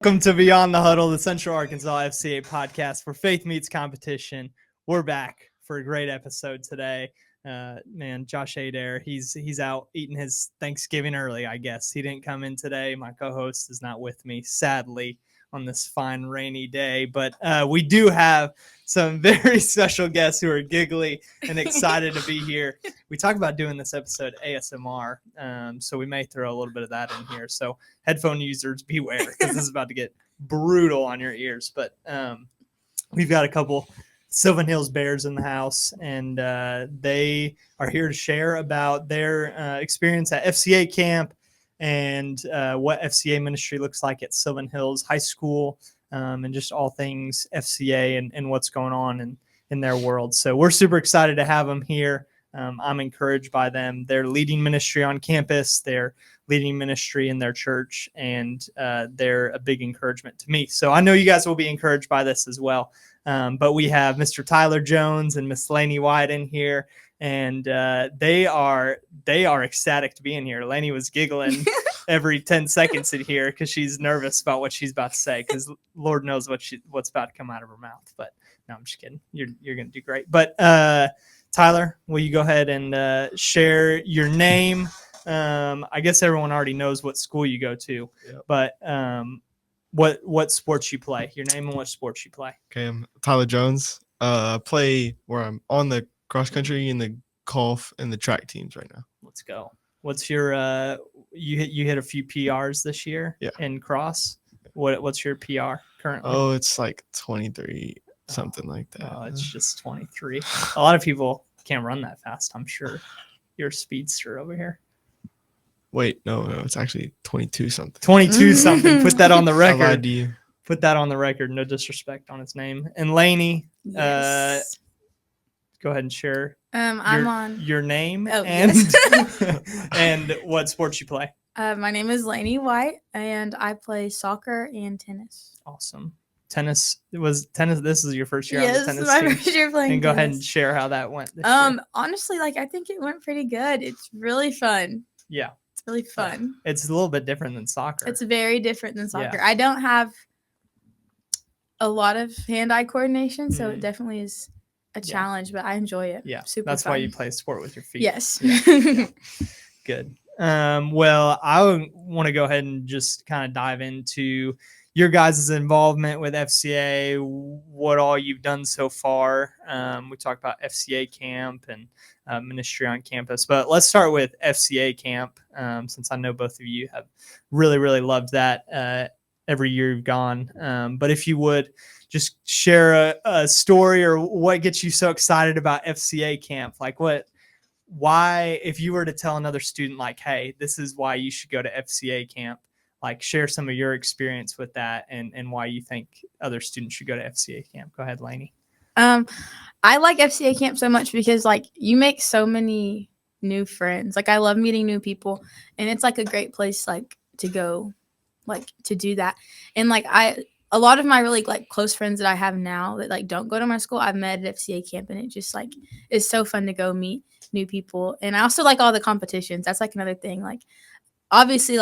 Welcome to Beyond the Huddle, the Central Arkansas FCA podcast where faith meets competition. We're back for a great episode today. Josh Adair, he's out eating his Thanksgiving early, I guess. He didn't come in today. My co-host is not with me, sadly, on this fine rainy day. But we do have some very special guests who are giggly and excited to be here. We talked about doing this episode ASMR, so we may throw a little bit of that in here. So headphone users, beware, because this is about to get brutal on your ears. But we've got a couple Sylvan Hills Bears in the house, and they are here to share about their experience at FCA camp and what FCA ministry looks like at Sylvan Hills High School, and just all things FCA and what's going on in their world. So we're super excited to have them here. I'm encouraged by them. They're leading ministry on campus. They're leading ministry in their church, and they're a big encouragement to me. So I know you guys will be encouraged by this as well. But we have Mr. Tyler Jones and Miss Laney White in here, and they are ecstatic to be in here. Laney was giggling every 10 seconds in here because she's nervous about what she's about to say, because Lord knows what's about to come out of her mouth. But no, I'm just kidding. You're going to do great. But Tyler, will you go ahead and share your name? I guess everyone already knows what school you go to, yep. But what sports you play, your name and what sports you play. Okay, I'm Tyler Jones. I play where I'm on the cross country and the golf and the track teams right now. Let's go. What's your you hit a few PRs this year in cross. What's your PR currently? Oh, it's like 23, something like that. Oh, it's just 23. A lot of people can't run that fast, I'm sure. You're a speedster over here. Wait, no, it's actually 22 something. 22 something. Put that on the record. I lied to you. Put that on the record. No disrespect on his name. And Laney, yes. Go ahead and share I'm on your name and yes. and what sports you play. My name is Laney White, and I play soccer and tennis. Awesome. Tennis. This is your first year on the tennis my team. first year playing and go tennis. ahead and share how that went this year. Honestly, I think it went pretty good. It's really fun. Yeah. It's really fun. It's a little bit different than soccer. It's very different than soccer. Yeah. I don't have a lot of hand-eye coordination, so it definitely is a challenge, but I enjoy it. Yeah. Super That's fun. why you play sport with your feet. Yes. Yeah. Good. Well, I want to go ahead and just kind of dive into your guys' involvement with FCA, what all you've done so far. We talked about FCA camp and ministry on campus, but let's start with FCA camp, since I know both of you have really, really loved that every year you've gone. But if you would just share a story or what gets you so excited about FCA camp, why, if you were to tell another student, hey, this is why you should go to FCA camp, share some of your experience with that and why you think other students should go to FCA camp. Go ahead, Laney. I like FCA camp so much because you make so many new friends. I love meeting new people, and it's a great place to go, to do that. And a lot of my really close friends that I have now that don't go to my school, I've met at FCA camp, and it just is so fun to go meet new people. And I also like all the competitions. That's another thing. Obviously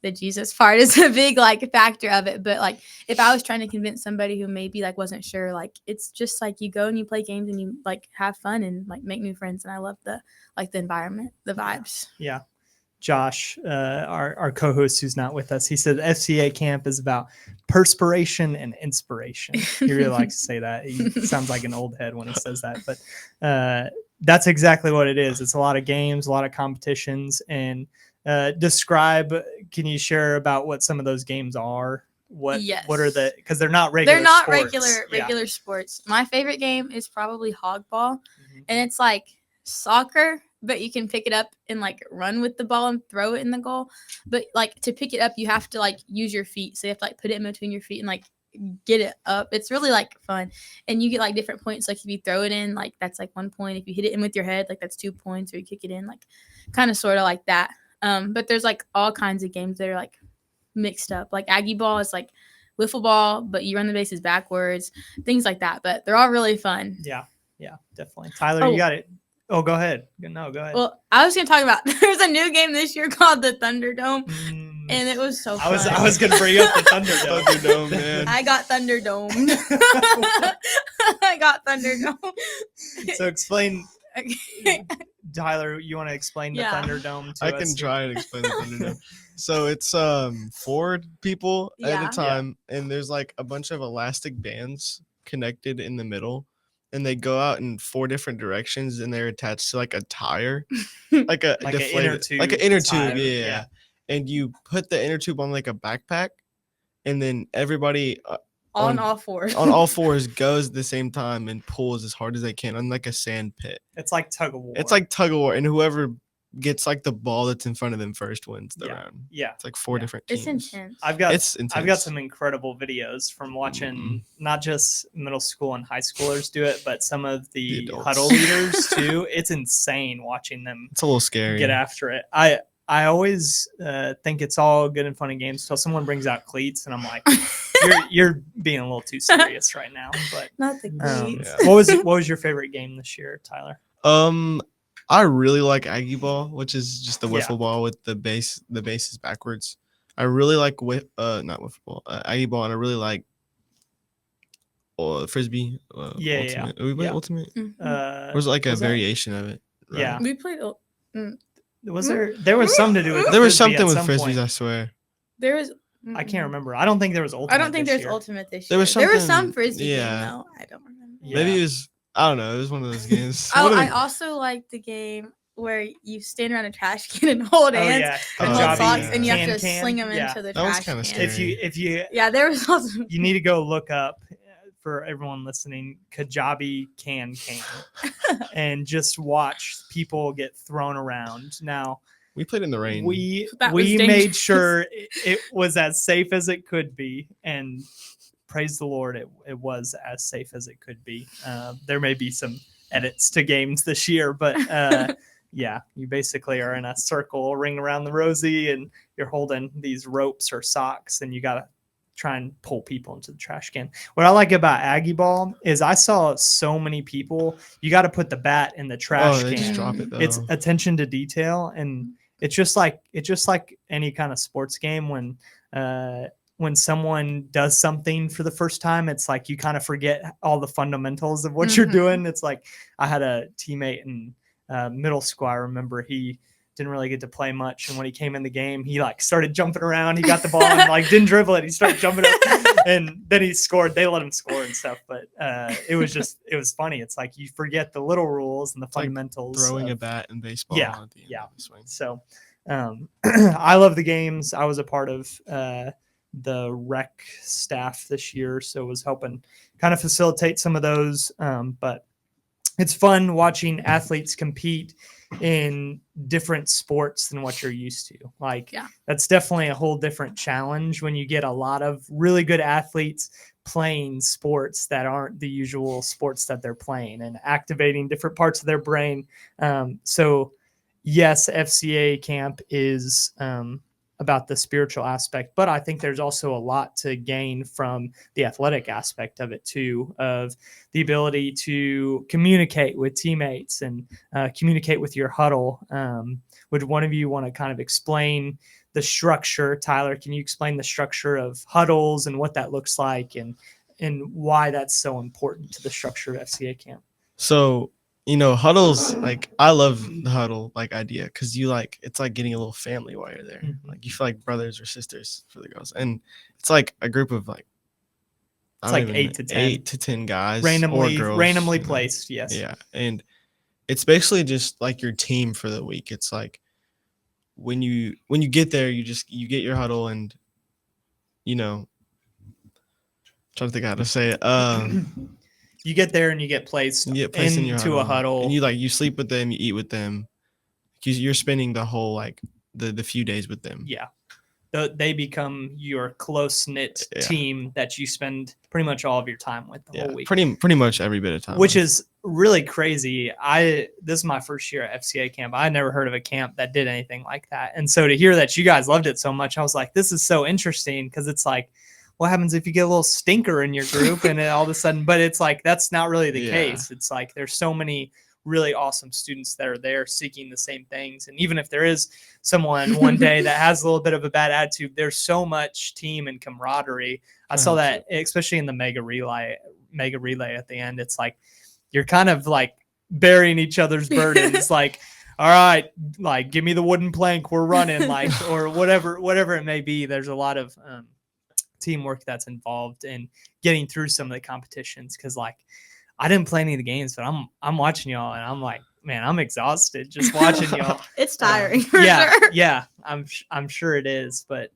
the Jesus part is a big factor of it, but if I was trying to convince somebody who maybe wasn't sure, it's just you go and you play games and you have fun and make new friends, and I love the the environment, the vibes. Yeah. Josh, our co-host who's not with us, he said FCA camp is about perspiration and inspiration. He really likes to say that. He sounds like an old head when he says that, but that's exactly what it is. It's a lot of games, a lot of competitions, and can you share about what some of those games are? What are because they're not regular They're not sports. regular sports. My favorite game is probably hog ball, and it's soccer, but you can pick it up and run with the ball and throw it in the goal. But to pick it up, you have to use your feet. So you have to put it in between your feet and get it up. It's really fun, and you get different points. If you throw it in, that's 1 point. If you hit it in with your head, that's 2 points. Or you kick it in, kind of sort of like that. But there's all kinds of games that are mixed up. Aggie ball is wiffle ball, but you run the bases backwards, things like that. But they're all really fun. Yeah, definitely. Tyler, you got it. Oh, go ahead. No, go ahead. Well, I was going to talk about there's a new game this year called the Thunderdome. and it was so fun. I was gonna bring up the Thunderdome. Thunderdome, man. I got Thunderdomed. I got Thunderdome. So explain, Okay. Tyler. You want to explain the Yeah. Thunderdome to I us? can try and explain the Thunderdome. So it's 4 people at Yeah. a time, and there's like a bunch of elastic bands connected in the middle, and they go out in 4 different directions, and they're attached to like a tire, like a Like an deflated- inner tube like an inner tire, tube, yeah. yeah. And you put the inner tube on like a backpack, and then everybody On all fours. on all 4s goes at the same time and pulls as hard as they can on like a sand pit. It's like tug of war. It's like tug of war, and whoever gets like the ball that's in front of them first wins the round. yeah. It's like 4 Yeah. different It's teams. intense. I've got It's intense. I've got some incredible videos from watching not just middle school and high schoolers do it, but some of the adults. Huddle leaders too. It's insane watching them It's a little scary. get after it. I always think it's all good and fun and games until someone brings out cleats, and I'm like, you're being a little too serious right now. But Not the cleats. Yeah. what was your favorite game this year, Tyler? I really like Aggie ball, which is just the Yeah. wiffle ball with the base is backwards. I really like not wiffle ball, Aggie ball, and I really like frisbee. Yeah, ultimate. We played yeah. ultimate. Mhm. Or was it like a was that- variation of it? right? Yeah. We played. Was there was some to do with There was Frisbee something at with some frisbees, point. I swear. There was. I can't remember. I don't think there was ultimate. I don't think this there's year. ultimate this year. There was There was some something- frisbee yeah. game though. I don't remember. Yeah. Maybe it was. I don't know. It was one of those games. Oh, One of I the- also like the game where you stand around a trash can and hold Oh hands yeah, and Oh, hold yeah. socks, and you have Can, to can. sling them Yeah. into the That was trash kinda can. scary. If you Yeah, there was also. you need to go look up for everyone listening, Kajabi can, and just watch people get thrown around. Now we played in the rain. we That was made dangerous. sure it was as safe as it could be, and praise the Lord, it was as safe as it could be. There may be some edits to games this year, but yeah, you basically are in a circle, ring around the rosy, and you're holding these ropes or socks, and you gotta try and pull people into the trash can. What I like about Aggie ball is I saw so many people. You got to put the bat in the trash they just can. drop it though. It's attention to detail, and it's just like any kind of sports game when someone does something for the first time, it's like you kind of forget all the fundamentals of what you're Mhm. doing. It's like I had a teammate in middle school. I remember he didn't really get to play much, and when he came in the game, he like started jumping around. He got the ball and like didn't dribble it. He started jumping up, and then he scored. They let him score and stuff, but it was funny. It's like you forget the little rules and the like fundamentals. throwing of- a bat in baseball. Yeah, At the end yeah. of the swing. So I love the games. I was a part of the rec staff this year, so was helping kind of facilitate some of those. But it's fun watching athletes compete in different sports than what you're used to. Like, Yeah. that's definitely a whole different challenge when you get a lot of really good athletes playing sports that aren't the usual sports that they're playing and activating different parts of their brain. So yes, FCA camp is about the spiritual aspect, but I think there's also a lot to gain from the athletic aspect of it too, of the ability to communicate with teammates and communicate with your huddle. Would one of you want to kind of explain the structure? Tyler, can you explain the structure of huddles and what that looks like and why that's so important to the structure of FCA camp? So, huddles, like I love the huddle like idea because it's like getting a little family while you're there. Mhm. Like you feel like brothers or sisters for the girls, and it's like a group of like It's like 8 to 10. 8 to 10 guys, Randomly or girls, randomly placed, yes. Yeah, and it's basically just like your team for the week. It's like when you get there, you get your huddle, and trying to think how to say it. You get there and you get placed, You get placed in your into a huddle. and you sleep with them, you eat with them. You're spending the whole like the few days with them. Yeah. They become your close-knit Yeah. team that you spend pretty much all of your time with the Yeah, whole week. pretty much every bit of time. Which is really crazy. This is my first year at FCA camp. I had never heard of a camp that did anything like that. And so to hear that you guys loved it so much, I was like, this is so interesting, because it's like, what happens if you get a little stinker in your group and then all of a sudden, but it's like, that's not really the Yeah. case. It's like, there's so many really awesome students that are there seeking the same things. And even if there is someone one day that has a little bit of a bad attitude, there's so much team and camaraderie. I saw that, especially in the mega relay at the end. It's like you're kind of like bearing each other's burdens. Like, all right, like give me the wooden plank, we're running, like, or whatever it may be. There's a lot of teamwork that's involved in getting through some of the competitions. Cause like I didn't play any of the games, but I'm watching y'all and I'm like, man, I'm exhausted just watching y'all. It's tiring. Yeah. I'm sure it is, but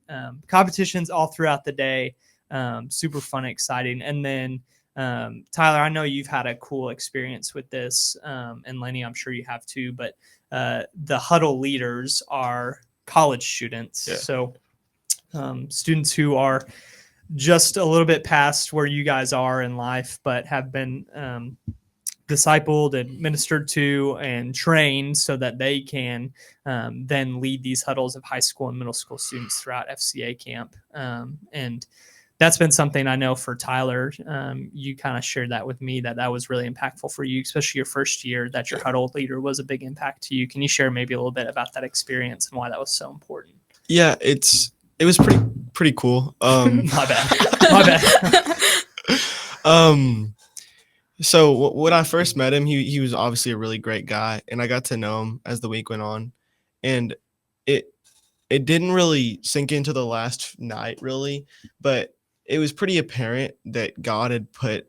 competitions all throughout the day, super fun, exciting. And then Tyler, I know you've had a cool experience with this, and Laney, I'm sure you have too, but the Huddle leaders are college students. Yeah. So students who are just a little bit past where you guys are in life, but have been discipled and ministered to and trained so that they can then lead these huddles of high school and middle school students throughout FCA camp. And that's been something I know for Tyler. You kind of shared that with me, that was really impactful for you, especially your first year, that your huddle leader was a big impact to you. Can you share maybe a little bit about that experience and why that was so important? Yeah, it was pretty cool. My bad. So when I first met him, he was obviously a really great guy, and I got to know him as the week went on, and it didn't really sink into the last night really, but it was pretty apparent that God had put,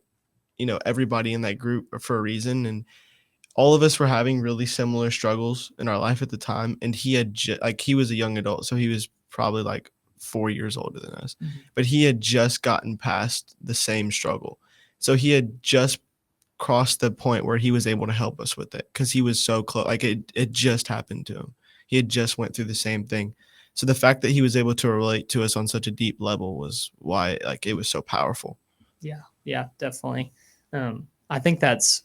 everybody in that group for a reason, and all of us were having really similar struggles in our life at the time, and he had he was a young adult, so he was probably like 4 years older than us, but he had just gotten past the same struggle. So he had just crossed the point where he was able to help us with it because he was so close. Like it just happened to him. He had just went through the same thing. So the fact that he was able to relate to us on such a deep level was why it was so powerful. Yeah, definitely. I think that's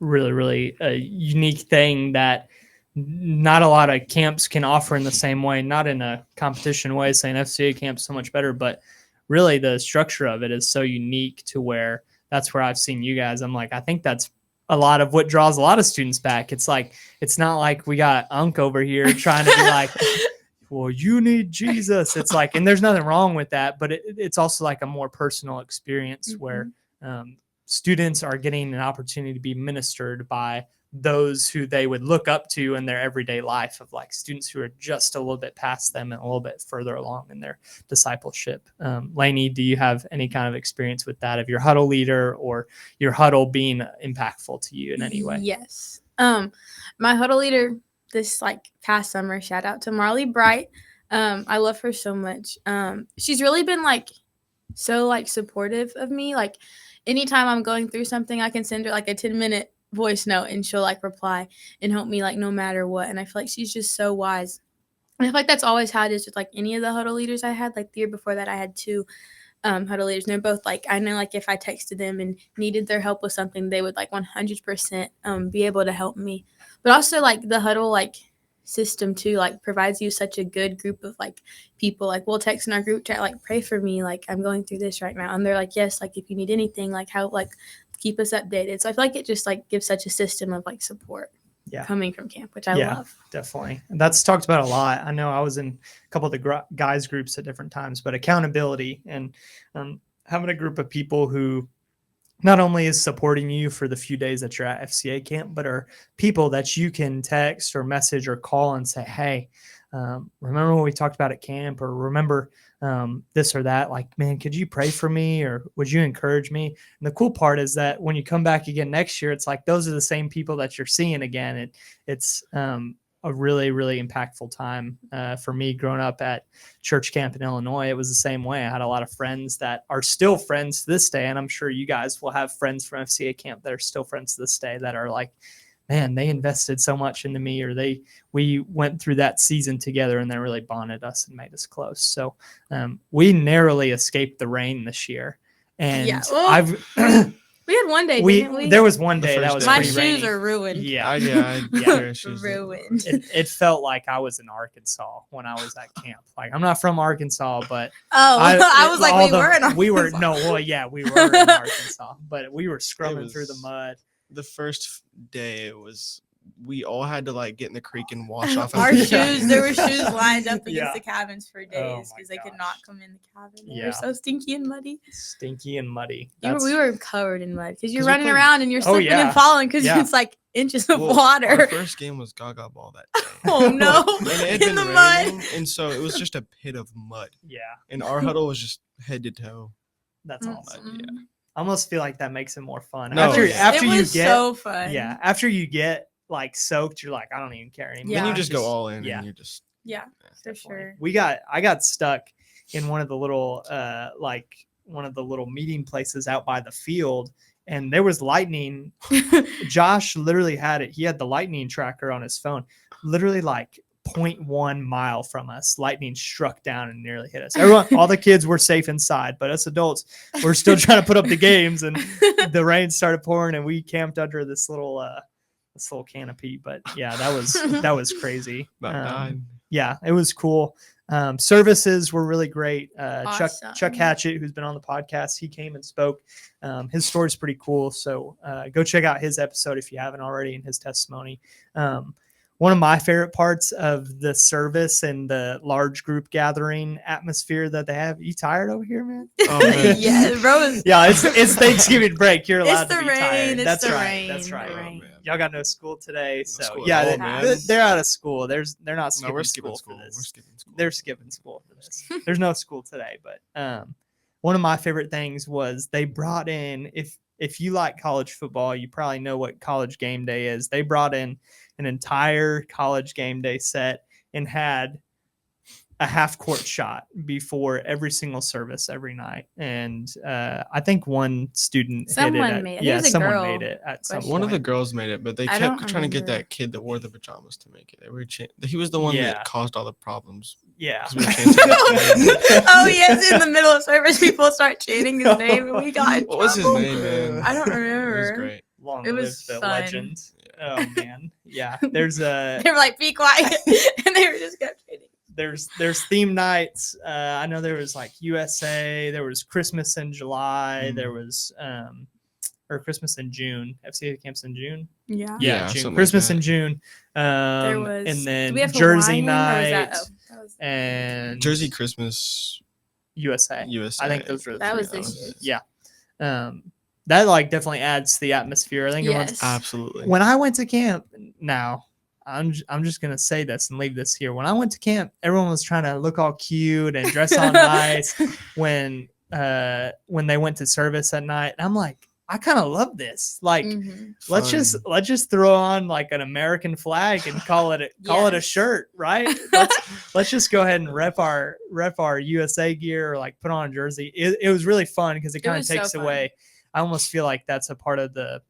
really, really a unique thing that not a lot of camps can offer in the same way, not in a competition way, saying FCA camp's so much better, but really the structure of it is so unique to where that's where I've seen you guys. I'm like, I think that's a lot of what draws a lot of students back. It's like, it's not like we got Unc over here trying to be like, well, you need Jesus. It's like, and there's nothing wrong with that, but it's also like a more personal experience where students are getting an opportunity to be ministered by those who they would look up to in their everyday life, of like students who are just a little bit past them and a little bit further along in their discipleship. Laney, do you have any kind of experience with that, of your huddle leader or your huddle being impactful to you in any way? Yes. My huddle leader this past summer, shout out to Marley Bright. I love her so much. She's really been so supportive of me. Anytime I'm going through something, I can send her a 10-minute voice note and she'll reply and help me no matter what. And I feel like she's just so wise. And I feel like that's always how it is with any of the huddle leaders I had. The year before that, I had 2 huddle leaders, and they're both I know if I texted them and needed their help with something, they would 100% be able to help me. But also the huddle system too provides you such a good group of people. We'll text in our group chat pray for me, I'm going through this right now, and they're yes, if you need anything, how keep us updated. So I feel like it just gives such a system of support coming from camp, which I love. Definitely. And that's talked about a lot. I know I was in a couple of the guys groups at different times, but accountability and having a group of people who not only is supporting you for the few days that you're at FCA camp, but are people that you can text or message or call and say, hey, remember what we talked about at camp, or remember this or that, man, could you pray for me, or would you encourage me? And the cool part is that when you come back again next year, it's those are the same people that you're seeing again. It's a really, really impactful time for me growing up at church camp in Illinois. It was the same way. I had a lot of friends that are still friends to this day, and I'm sure you guys will have friends from FCA camp that are still friends to this day that are man, they invested so much into me, or we went through that season together and that really bonded us and made us close. So we narrowly escaped the rain this year. And we had one day, didn't we? There was one day that was my pretty shoes rainy. are ruined. Ruined. It felt like I was in Arkansas when I was at camp. I'm not from Arkansas, but I was we were in Arkansas. We were in Arkansas, but we were scrubbing through the mud. the first day we all had to like get in the creek and wash off Our Yeah. shoes, there were shoes lined up against Yeah. the cabins for Oh days my because they could gosh. not come in the cabin. They Yeah. were so stinky and muddy. Stinky and muddy. We were covered in mud because you're 'Cause we running played- around and you're Oh, slipping yeah. and falling because Yeah. it's like inches of Well, water. Our first game was Gaga Ball that day. Oh no! And it had In been the mud. raining, and so it was just a pit of mud. Yeah, And our huddle was just head to toe. that's awesome. Mm-mm. I almost feel like that makes it more fun. No, after yeah. It you was get so fun. yeah, after you get like soaked, you're like, I don't even care anymore. Yeah. Then you just go all in, yeah. and you just Yeah, for Definitely. sure. I got stuck in one of the little meeting places out by the field, and there was lightning. Josh literally had it. He had the lightning tracker on his phone. Literally like 0.1 mile from us, lightning struck down and nearly hit us. All the kids were safe inside, but us adults were still trying to put up the games, and the rain started pouring, and we camped under this little canopy. But yeah, that was crazy. about died. Yeah, it was cool. Services were really great. Awesome. Chuck Hatchett, who's been on the podcast, he came and spoke. His story's pretty cool. So go check out his episode if you haven't already, and his testimony. One of my favorite parts of the service and the large group gathering atmosphere that they have. You tired over here, man? Oh, man. Yeah, bro. Yeah, it's Thanksgiving break. You're allowed It's to the be tired. rain. It's That's the right. rain. That's the right. rain. man. Y'all got no school today, so school at yeah, all, they, man. they're out of school. They're not skipping No, we're skipping school school. for this. We're skipping school. They're skipping school for this. There's no school today, but one of my favorite things was they brought in, if you like college football, you probably know what college game day is. They brought in an entire college game day set and had a half court shot before every single service every night. And I think one student Someone hit it. made it. Yeah, There's a someone girl made it at some question. One of the point. girls made it, but they I kept don't trying to get remember. that kid that wore the pajamas to make it. They were he was the one Yeah. that caused all the problems. Yeah. 'Cause we were chanting his name. Oh yes, in the middle of service, people start chanting his name, and we got in What was his trouble. name, man? I don't It was remember. great. Long It live was the fun. legend. Oh man. Yeah. There's a They were like, "Be quiet," and they were just kept chanting. there's theme nights. I know there was like USA, there was Christmas in July, there was or Christmas in June. FCA camps in June. Yeah. Yeah, June. something like Christmas in that. June. There was. And Did then we have Jersey Hawaiian, or was night that- oh, that was- and Jersey Christmas USA. USA. I think those were the That three. was this year. Yeah. That like definitely adds to the atmosphere. I think everyone's Yes. Absolutely. when I went to camp, now I'm just gonna say this and leave this here. When I went to camp, everyone was trying to look all cute and dress all nice when they went to service at night. And I'm like, I kind of love this. Like, Mhm. let's just throw on like an American flag and call it a Yes. shirt, right? Let's just go ahead and rep our USA gear or like put on a jersey. It was really fun because it kind of was so takes fun. away. I almost feel like that's a part of the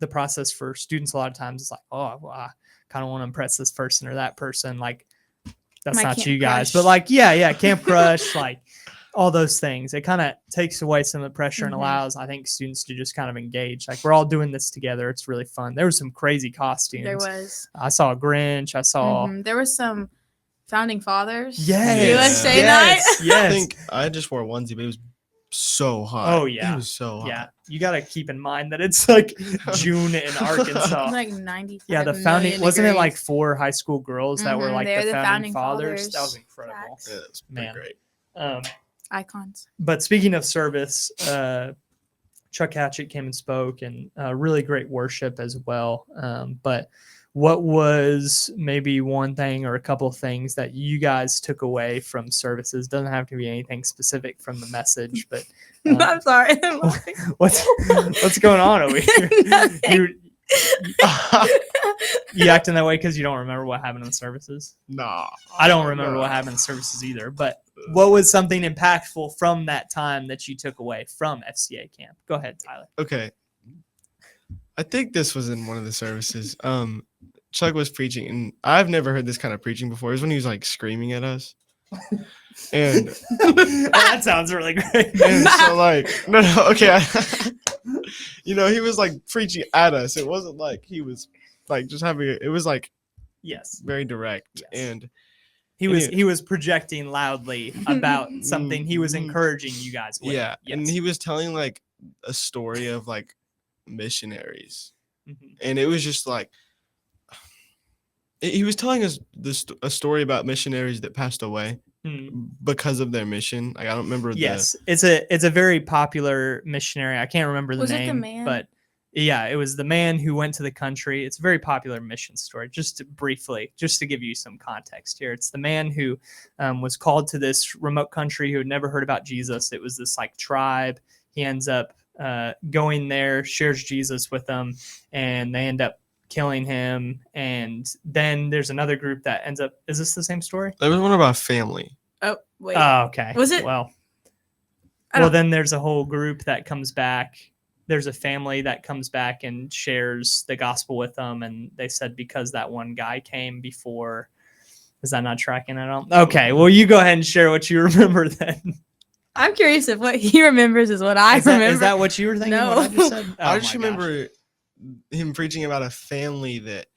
process for students. A lot of times it's like, oh, well, I kind of want to impress this person or that person. Like, that's My not Camp you guys, Crush. but like, yeah, Camp Crush, like all those things. It kind of takes away some of the pressure and Mhm. allows, I think, students to just kind of engage. Like, we're all doing this together. It's really fun. There was some crazy costumes. There was. I saw a Grinch. I saw. Mhm. There was some founding fathers. Yes. USA yes, night. Yes. I think I just wore a onesie, but it was so hot. Oh, yeah. It was so hot. Yeah. You got to keep in mind that it's like June in Arkansas. Like 95. Yeah, the founding million wasn't it like degrees. 4 high school girls that were Mhm, like they're the the founding founding fathers? That was fathers. incredible. Facts. Yeah, it's pretty Man. great. Icons. But speaking of service, Chuck Hatchett came and spoke, and really great worship as well. But what was maybe one thing or a couple of things that you guys took away from services? Doesn't have to be anything specific from the message, but I'm sorry. what's going on over here? Nothing. You acting that way because you don't remember what happened in the services? Nah. I don't remember what happened in services either, but what was something impactful from that time that you took away from FCA camp? Go ahead, Tyler. Okay. I think this was in one of the services. Chuck was preaching, and I've never heard this kind of preaching before. It was when he was like screaming at us. And That sounds really great. and so like no okay he was like preaching at us. It wasn't like he was like just having it was like Yes. very direct. Yes. And He was projecting loudly about something he was Mhm. encouraging you guys with. yeah, Yes. and he was telling like a story of like missionaries. Mhm. And it was just like, he was telling us a story about missionaries that passed away because of their mission. Like, I don't remember. Yes, it's a very popular missionary. I can't remember the Was it the name, man? but yeah, it was the man who went to the country. It's a very popular mission story. Just to give you some context here, it's the man who was called to this remote country who had never heard about Jesus. It was this like tribe. He ends up going there, shares Jesus with them, and they end up killing him. And then there's another group that ends up. Is this the same story? There was one about family. Oh wait. Oh, okay. Was it? Well, then there's a whole group that comes back. There's a family that comes back and shares the gospel with them. And they said because that one guy came before. Is that not tracking at all? Okay. Well, you go ahead and share what you remember then. I'm curious if what he remembers is what I remember. Is that what you were thinking? No. What I just said? I just remember him preaching about a family that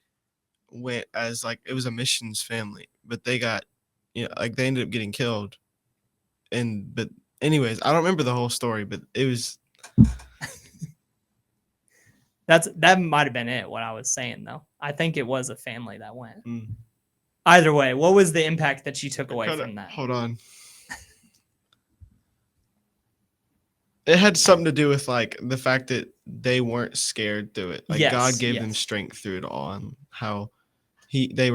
went as like, it was a missions family, but they got, like they ended up getting killed. But anyways, I don't remember the whole story, but it was. That might have been it. What I was saying though, I think it was a family that went. Either way, what was the impact that you took away from that? Hold on. It had something to do with like the fact that they weren't scared through it. Like God gave them strength through it all, and how they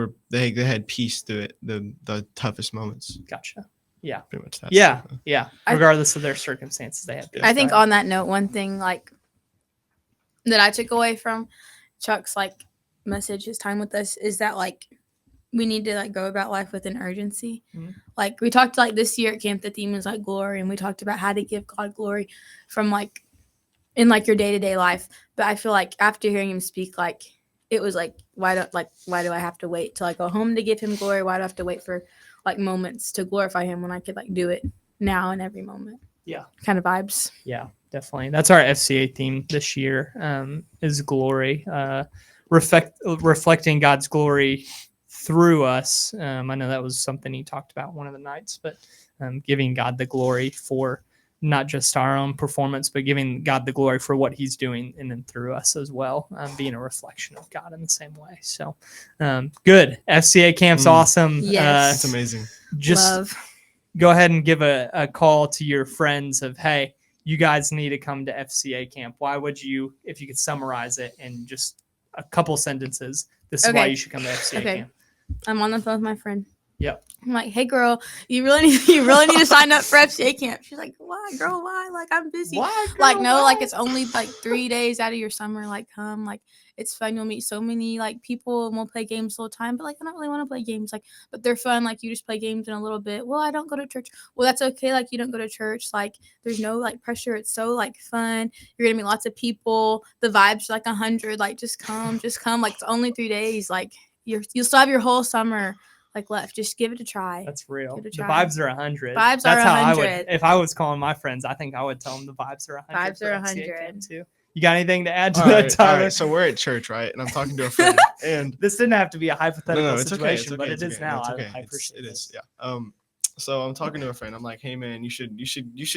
had peace through it, the toughest moments. Gotcha. Yeah. Pretty much that. Yeah. Regardless of their circumstances, they had peace. I think on that note, one thing like that I took away from Chuck's like message, his time with us, is that like we need to like go about life with an urgency. Like we talked like this year at camp, the theme is like glory, and we talked about how to give God glory from like in like your day-to-day life. But I feel like after hearing him speak, like it was like why do I have to wait till I go home to give him glory? Why do I have to wait for like moments to glorify him when I could like do it now in every moment? Yeah. Kind of vibes. Yeah, definitely. That's our FCA theme this year, is glory, reflecting God's glory through us. I know that was something he talked about one of the nights, but giving God the glory for not just our own performance, but giving God the glory for what he's doing in and through us as well, being a reflection of God in the same way. So good. FCA camp's awesome. Yes. It's amazing. Just go ahead and give a call to your friends of, hey, you guys need to come to FCA camp. Why would you, if you could summarize it in just a couple sentences, this is why you should come to FCA camp. I'm on the phone with my friend. Yep. I'm like, hey girl, you really need to sign up for FCA camp. She's like, why, girl? Why? Like, I'm busy. Why, girl, like, no, why? like it's only like 3 days out of your summer. Like, come, like it's fun. You'll meet so many like people, and we'll play games the whole time. But like, I don't really want to play games. Like, but they're fun. Like, you just play games in a little bit. Well, I don't go to church. Well, that's okay. Like, you don't go to church. Like, there's no like pressure. It's so like fun. You're gonna meet lots of people. The vibes like 100. Like, just come. Like, it's only 3 days. Like, you'll still have your whole summer like left. Just give it a try. That's real. The try. vibes are 100. Vibes That's are how 100. I would, if I was calling my friends, I think I would tell them the vibes are 100. Vibes are for FCA 100. camp too. You got anything to add to All that, right, Tyler? so we're at church, right? And I'm talking to a friend, and This didn't have to be a hypothetical it's situation, okay, but it's it is okay. now. No, it's okay. I appreciate it. it. Is, yeah. So I'm talking to a friend. I'm like, hey man, you should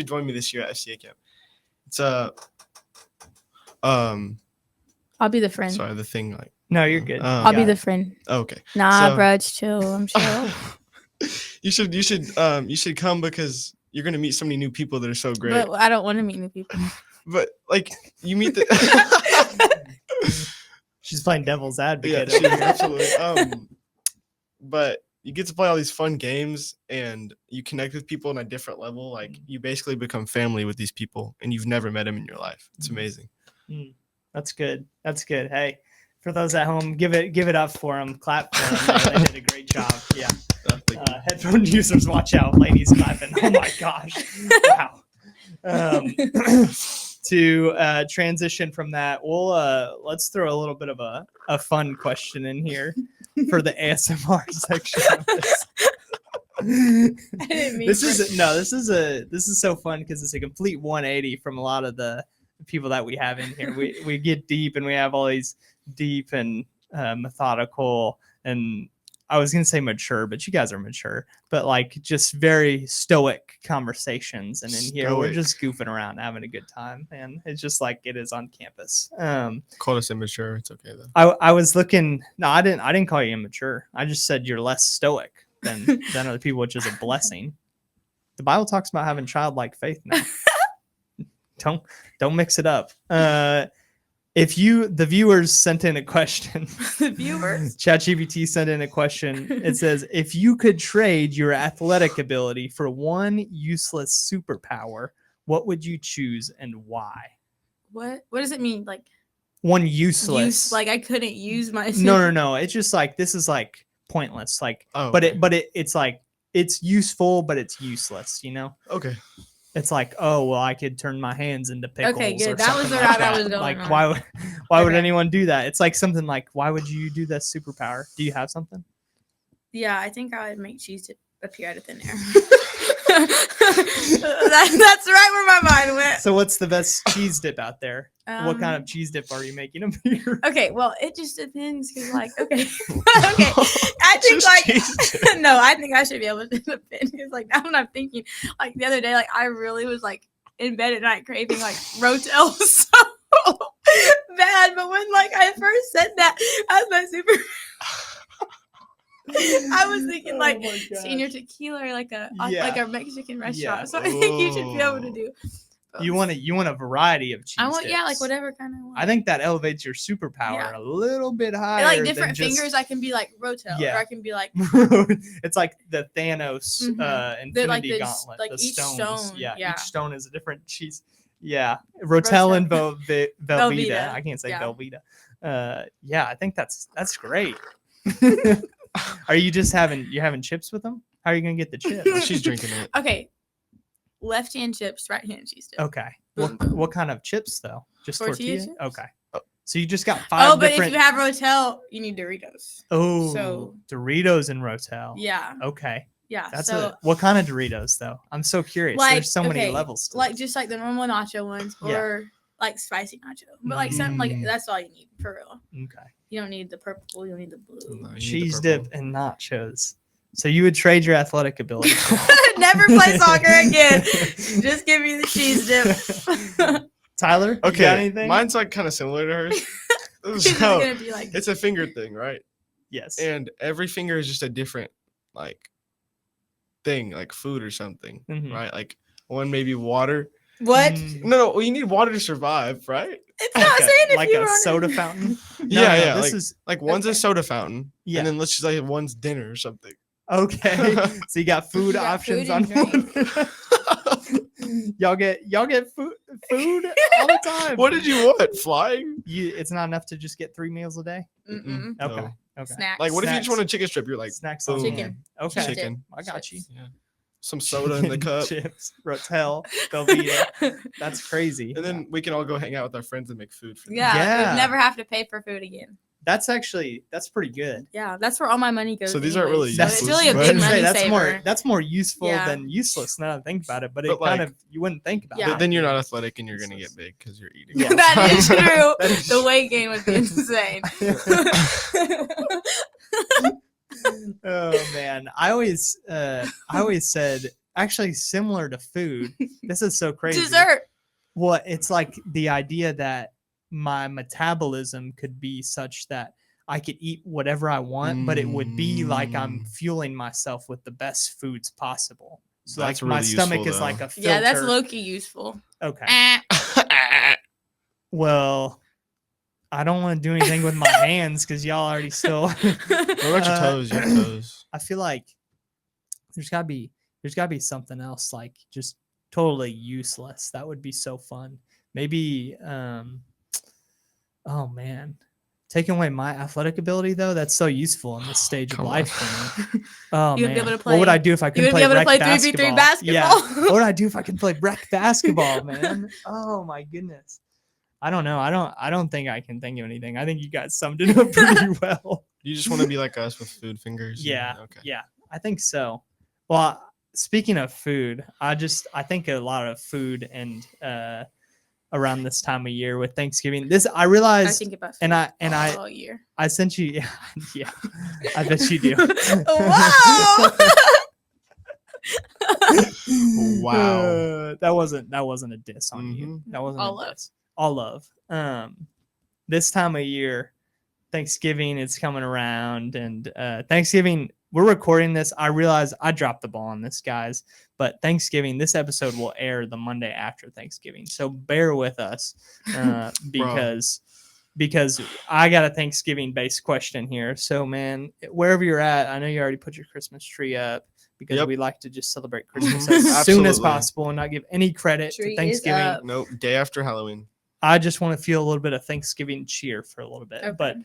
join me this year at FCA camp. It's I'll be the friend. sorry, the thing like. No, you're good. I'll be the friend. Okay. Nah, So- bro, it's chill. I'm chill. You should come because you're gonna meet so many new people that are so great. But I don't want to meet new people. But like you meet the She's playing devil's yeah, advocate. she is, absolutely. But you get to play all these fun games and you connect with people on a different level. Like you basically become family with these people and you've never met them in your life. It's amazing. That's good. That's good. Hey, for those at home, give it up for them. Clap for them. They did a great job. Yeah. Headphone users, watch out. Laney's clapping. Oh my gosh. Wow. To transition from that, we'll let's throw a little bit of a fun question in here for the ASMR section of this. This is so fun because it's a complete 180 from a lot of the people that we have in here. We get deep and we have all these deep and methodical and I was gonna say mature, but you guys are mature. But like just very stoic conversations, and in here we're Stoic. just goofing around, having a good time, and it's just like it is on campus. Called us immature. It's okay though. I was looking. No, I didn't call you immature. I just said you're less stoic than other people, which is a blessing. The Bible talks about having childlike faith now. Don't mix it up. If the viewers sent in a question, The viewers? ChatGPT sent in a question. It says, if you could trade your athletic ability for one useless superpower, what would you choose and why? What does it mean? Like One useless. like I couldn't use my No. It's just like this is like pointless. Like, Oh, it's like it's useful, but it's useless. You know. Okay. It's like, oh well, I could turn my hands into pickles. Okay, good. Or That was something the like route I that. was going Like, on. why would Okay. anyone do that? It's like something like, why would you do this superpower? Do you have something? Yeah, I think I would make cheese dip appear out of thin air. That's right where my mind went. So, what's the best cheese dip out there? What kind Um, of cheese dip are you making appear? Okay, well, it just depends because, like, okay, okay, I think Just like cheese dip. no, I think I should be able to depend because, like, now when I'm thinking, like, the other day, like, I really was like in bed at night craving like Rotel so bad, but when like I first said that as my super. I was thinking like senior tequila or like like a Mexican restaurant. Yeah. So I think you should be able to do. You want a variety of cheese. I want like dips. whatever kind of. I think that elevates your superpower Yeah. a little bit higher. like than different just- fingers. I can be like Rotel, Yeah. or I can be like It's like the Thanos Mhm. Infinity the Gauntlet. like the each stones. stone, Yeah, yeah. each stone is a different cheese. Yeah, Rotel and Velveeta. Velveeta, I can't say yeah. Velveeta. Yeah, I think that's great. Are you just having chips with them? How are you gonna get the chips? She's drinking it. okay, left hand chips, right hand cheese dip. Okay. Boom, boom. What kind of chips though? Just Tortilla tortilla? chips? Okay. So you just got five Oh, but different. if you have Rotel, you need Doritos. Oh, so- Doritos and Rotel. Yeah, Okay. yeah. That's so what kind of Doritos though? I'm so curious. like There's so many okay, levels. To like this. just like the normal nacho ones, Yeah. or like spicy nacho. But like something like Mm. that's all you need for real. Okay. You don't need the purple. You don't need the blue. No, you need the Cheese purple. dip and nachos. So you would trade your athletic ability. Never play soccer again. Just give me the cheese dip. Tyler, you got Okay, anything? mine's like kind of similar to hers. He's just So, gonna be like, it's a finger thing, right? Yes. And every finger is just a different like thing, like food or something, Mhm. right? Like one maybe water. what? Mm, No, well, you need water to survive, right? It's not like a- saying if like you a were on soda fountain. Yeah, This like- is Like one's a Okay. soda fountain, Yeah. and then let's just say one's dinner or something. okay. So you got food You got options food on and one. y'all get food all the time. What did you want? Flying? It's not enough to just get 3 meals a day. Mm-mm. No. Okay. Okay. Snacks. Like, what if you just Snacks. want a chicken strip? You're like, Snacks boom. on Chicken. hand. Okay. Cheese Chicken. I got you. Chips. Yeah. Some soda in the cup. Chips, Rotel, Velveeta. That's crazy. And then we can all go hang out with our friends and make food for them. Yeah, Yeah. we'd never have to pay for food again. that's pretty good. Yeah, that's where all my money goes. So these aren't really anyways. So That's it's really a useless, big but- money that's saver. that's more useful Yeah. than useless now that I think about it. But it But, kind like- of you wouldn't think about Yeah. it. Then you're not athletic and you're gonna get big because you're eating. Yeah. all the That is time. true. That is The weight gain would be insane. Oh man, I always said actually similar to food. This is so crazy. Dessert. Well, it's like the idea that my metabolism could be such that I could eat whatever I want, but it would be like I'm fueling myself with the best foods possible. So That's like my really stomach useful, is like though. a filter. Yeah, that's low key useful. Okay. Eh. Well, I don't want to do anything with my hands because y'all already still. What about your toes? Your toes. I feel like there's gotta be something else like just totally useless. That would be so fun. Maybe oh man. Taking away my athletic ability though, that's so useful in this stage of Come on. life for me. Oh You would man. be able to What would play- I do if I You couldn't would be play able to rec play 3v3 basketball? Yeah. basketball. What would I do if I could play rec basketball, man? Oh my goodness. I don't know. I don't think I can think of anything. I think you guys summed it up pretty well. You just want to be like us with food fingers. Yeah. Okay. Yeah, I think so. Well, speaking of food, I think a lot of food and around this time of year with Thanksgiving. This I I realized, think about and food I all year. I sent you. Yeah, I bet you do. Wow. Wow. That wasn't a diss on you. Mhm. That wasn't All a love. diss. All love. This time of year, Thanksgiving is coming around, and Thanksgiving. We're recording this. I realize I dropped the ball on this, guys. But Thanksgiving, this episode will air the Monday after Thanksgiving, so bear with us because I got a Thanksgiving-based question here. So, man, wherever you're at, I know you already put your Christmas tree up because Yep. we like to just celebrate Christmas Mhm. as soon as Absolutely. possible and not give any credit Tree to is Thanksgiving. up. Nope. Day after Halloween. I just want to feel a little bit of Thanksgiving cheer for a little bit. Okay. But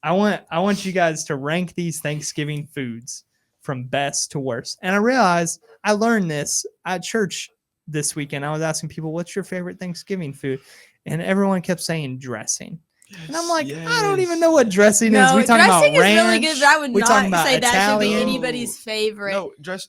I want you guys to rank these Thanksgiving foods from best to worst. And I realized I learned this at church this weekend. I was asking people, what's your favorite Thanksgiving food? And everyone kept saying dressing. And I'm like, I don't even know what dressing is. No, We talking dressing about is really ranch? good, but I would We talking not about say that should be Italian? anybody's favorite. No, dress.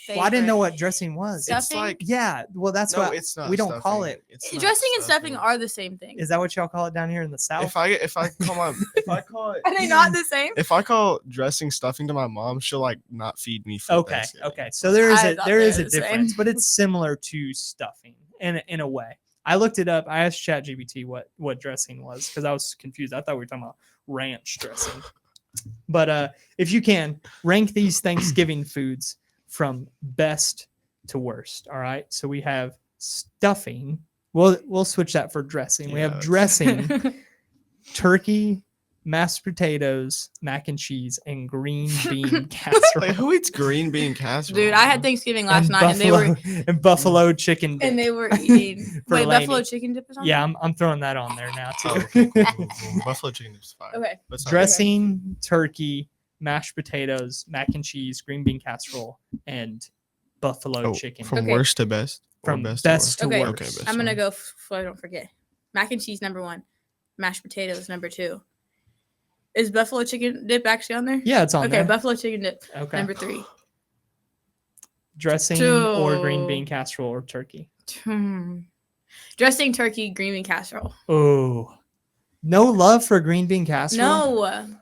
Well, I didn't know what dressing was. Stuff- It's Stuffing? like Yeah, well, that's no, what it's not. we don't call stuffing. it. It's not Dressing and stuffing stuffing. are the same thing. Is that what y'all call it down here in the South? If I call it Are they not the same? if I call dressing stuffing to my mom, she'll like not feed me. For Okay, Thanksgiving. okay. So there is I a thought there they is were a the same. difference, but it's similar to stuffing in a way. I looked it up. I asked ChatGPT what dressing was because I was confused. I thought we were talking about ranch dressing. But if you can rank these Thanksgiving foods from best to worst, all right. So we have stuffing. We'll switch that for dressing. We Yeah, have that's- dressing, turkey, mashed potatoes, mac and cheese, and green bean casserole. Like, who eats green bean casserole? Dude, I had Thanksgiving last and night buffalo chicken dip. and they were eating For wait, Laney. buffalo chicken dip is on Yeah, there? I'm throwing that on there now too. Oh, okay, cool. Buffalo chicken is fine. Okay. But it's not Dressing, turkey, mashed potatoes, mac and cheese, green bean casserole, and buffalo Oh, chicken. from Okay. worst to best. Or From best, best to to Okay. worst. Okay, best I'm to gonna worst. go so I don't forget. Mac and cheese number 1. Mashed potatoes number 2. Is buffalo chicken dip actually on there? Yeah, it's on Okay, there. buffalo chicken dip Okay. number 3. Dressing or green bean casserole or turkey. Dressing, turkey, green bean casserole. Oh, no love for green bean casserole. No,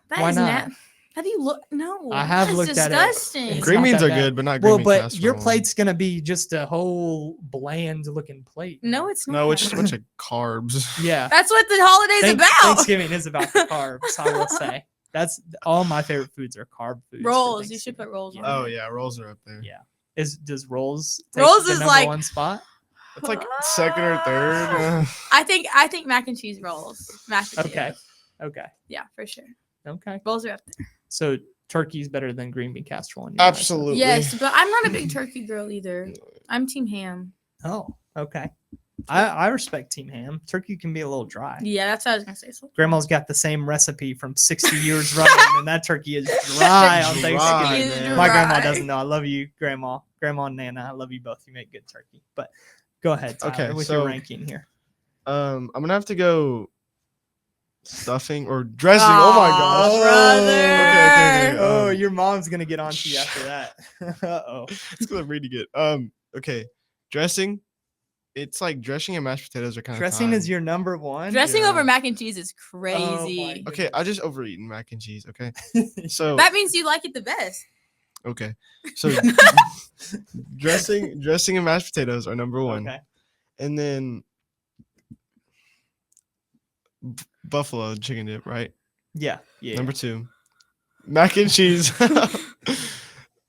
that Why is not? Have you looked? No, I have that's looked at it. disgusting. It's Green not beans that are bad. good, but not green Well, bean but casserole. your plate's gonna be just a whole bland looking plate. No, it's not. No, it's just a bunch of carbs. Yeah. That's what the holiday's about. Thanksgiving is about the carbs, I will say. That's all my favorite foods are carb foods. for Rolls. You should Thanksgiving. put rolls on. Oh it. yeah, rolls are up there. Yeah. Does rolls take Rolls the is number like- one spot? It's like second or third. I think mac and cheese rolls. Mashed potatoes. Okay. Yeah, for sure. Okay. Rolls are up there. So turkey's better than green bean casserole in your eyes, huh? Absolutely. Yes, but I'm not a big turkey girl either. I'm team ham. Oh, okay. I respect Team Ham. Turkey can be a little dry. Yeah, that's what I was gonna say. So. Grandma's got the same recipe from 60 years running, and that turkey is dry on Dry, Thanksgiving. man. My grandma Dry. doesn't know. I love you, Grandma. Grandma and Nana, I love you both. You make good turkey. But go ahead, Tyler, Okay, with so- your ranking here. I'm gonna have to go stuffing or dressing. Oh my gosh. Aw, brother. Okay. Oh, your mom's gonna get on to you after that. Uh-oh. It's gonna read it. Okay. Dressing. It's like dressing and mashed potatoes are kind of Dressing is your number one. Dressing Yeah. over mac and cheese is Oh my crazy. Okay, I just overeaten mac and cheese. Okay. So That means you like it the best. okay. So dressing and mashed potatoes are number one. Okay. And then buffalo chicken dip, right? Yeah. Yeah. Number 2. Mac and cheese.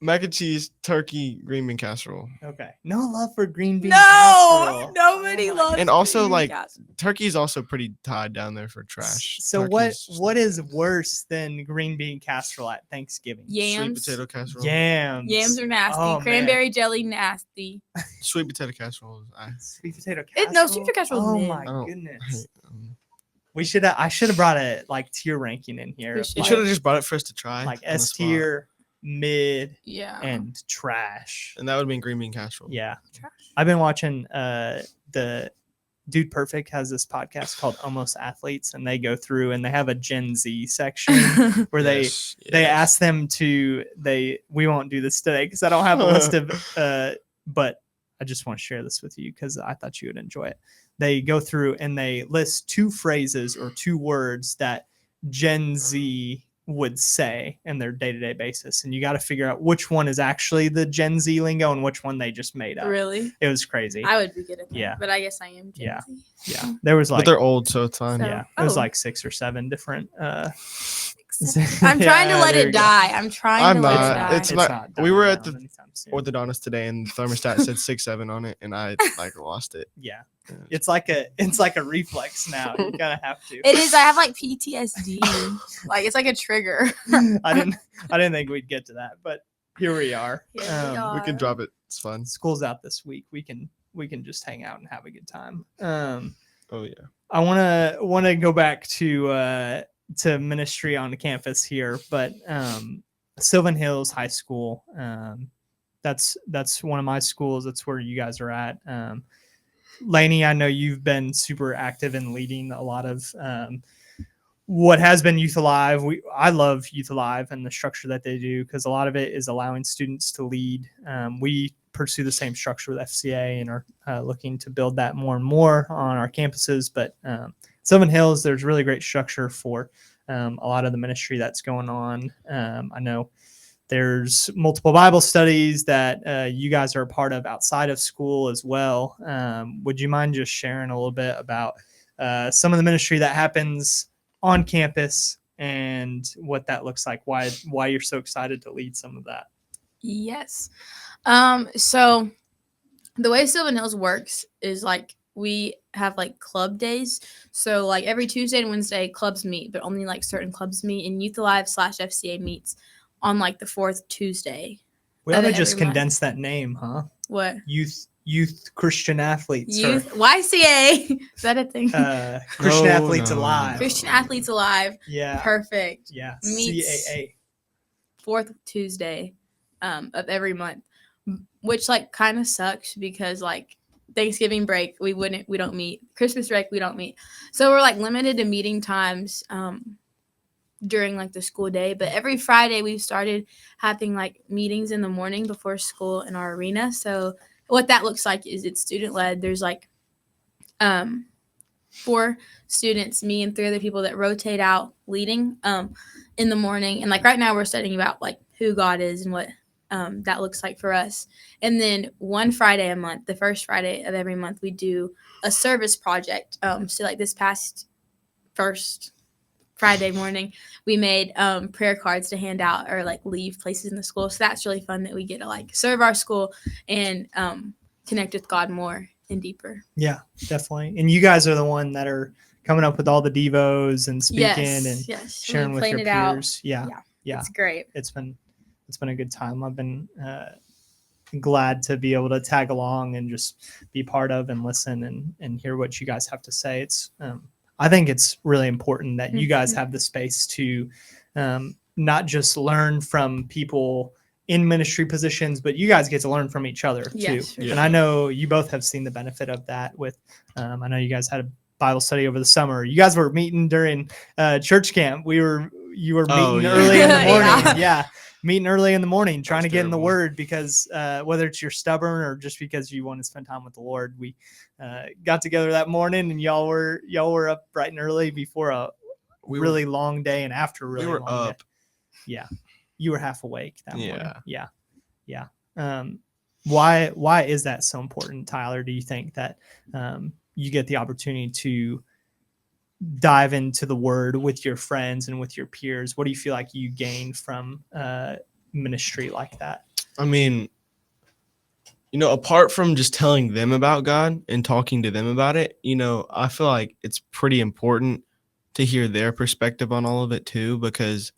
Mac and cheese, turkey, green bean casserole. Okay. No love for green bean No, casserole. nobody Oh my loves. And also, green like, casserole. Turkey is also pretty tied down there for trash. So Turkey's what is worse than green bean casserole at Thanksgiving? sweet Yams. potato casserole? Yams. Yams are nasty. Oh, man. Cranberry jelly nasty. Sweet potato casserole. Sweet potato casserole. No, sweet potato casserole is Oh mid. my I don't goodness. hate, I should have brought a like tier ranking in here. We of, should. you like, should have just brought it for us to try. like on the S spot. tier, mid, Yeah. and trash. And that would have been green bean casserole. Yeah. Trash. I've been watching the Dude Perfect has this podcast called Almost Athletes, and they go through and they have a Gen Z section where Yes, they yes. ask them to we won't do this today because I don't have a list of but I just want to share this with you because I thought you would enjoy it. They go through and they list 2 phrases or 2 words that Gen Z would say in their day-to-day basis, and you got to figure out which one is actually the Gen Z lingo and which one they just made up. Really? It was crazy. I would be good at that. Yeah. But I guess I am Gen Z. Yeah, there was But like they're old, so it's fine. So- yeah, it was Oh. like 6 or 7 different. I'm trying to Yeah, let there it you go. die. I'm trying I'm to let it not. die. It's not- we were at dying the down anytime soon. Orthodontist today, and the thermostat said 6-7 on it, and I like lost it. Yeah, it's like a reflex now. You kind of have to. It is. I have like PTSD. Like it's like a trigger. I didn't think we'd get to that, but here we are. Here we are. We can drop it. It's fun. School's out this week. We can just hang out and have a good time. Oh yeah. I want to go back to ministry on the campus here, but Sylvan Hills High School. That's one of my schools. That's where you guys are at. Laney, I know you've been super active in leading a lot of what has been Youth Alive. I love Youth Alive and the structure that they do because a lot of it is allowing students to lead. We pursue the same structure with FCA and are looking to build that more and more on our campuses. But Sylvan Hills, there's really great structure for a lot of the ministry that's going on. I know there's multiple Bible studies that you guys are a part of outside of school as well. Would you mind just sharing a little bit about some of the ministry that happens on campus and what that looks like? Why you're so excited to lead some of that? Yes. So the way Sylvan Hills works is like we have like club days. So like every Tuesday and Wednesday clubs meet, but only like certain clubs meet, and Youth Alive / FCA meets on like the 4th Tuesday. We ought to every just month. condense that name, huh? What? Youth Christian Athletes. Youth YCA. Is that a thing? Christian No, Athletes no. Alive. Christian Athletes Alive. Yeah. Perfect. Yeah. Meets CAA. 4th Tuesday of every month, which like kind of sucks because like Thanksgiving break we don't meet, Christmas break we don't meet, so we're like limited to meeting times during like the school day. But every Friday we've started having like meetings in the morning before school in our arena. So what that looks like is it's student led. There's like 4 students, me and 3 other people that rotate out leading in the morning. And like right now we're studying about like who God is and what that looks like for us. And then one Friday a month, the first Friday of every month, we do a service project. So like this past first Friday morning, we made prayer cards to hand out or like leave places in the school. So that's really fun that we get to like serve our school and connect with God more and deeper. Yeah, definitely. And you guys are the one that are coming up with all the devos and speaking and yes. sharing We with plan your it out. peers. Yeah. It's great. It's been a good time. I've been glad to be able to tag along and just be part of and listen and hear what you guys have to say. It's I think it's really important that you guys have the space to not just learn from people in ministry positions, but you guys get to learn from each other Yes, too. for And I know you both have seen the benefit of that with, I know you guys had a Bible study over the summer. You guys were meeting during church camp. You were Oh, meeting yeah. early in the morning. Yeah. Yeah. Meeting early in the morning, trying to get in the terrible. word because whether it's you're stubborn or just because you want to spend time with the Lord, we got together that morning and y'all were up bright and early before a really long day and after a really were long up. day. Yeah. You were half awake that morning. Yeah. Yeah. Why is that so important, Tyler? Do you think that you get the opportunity to dive into the word with your friends and with your peers? What do you feel like you gain from ministry like that? I mean, apart from just telling them about God and talking to them about it, I feel like it's pretty important to hear their perspective on all of it too, because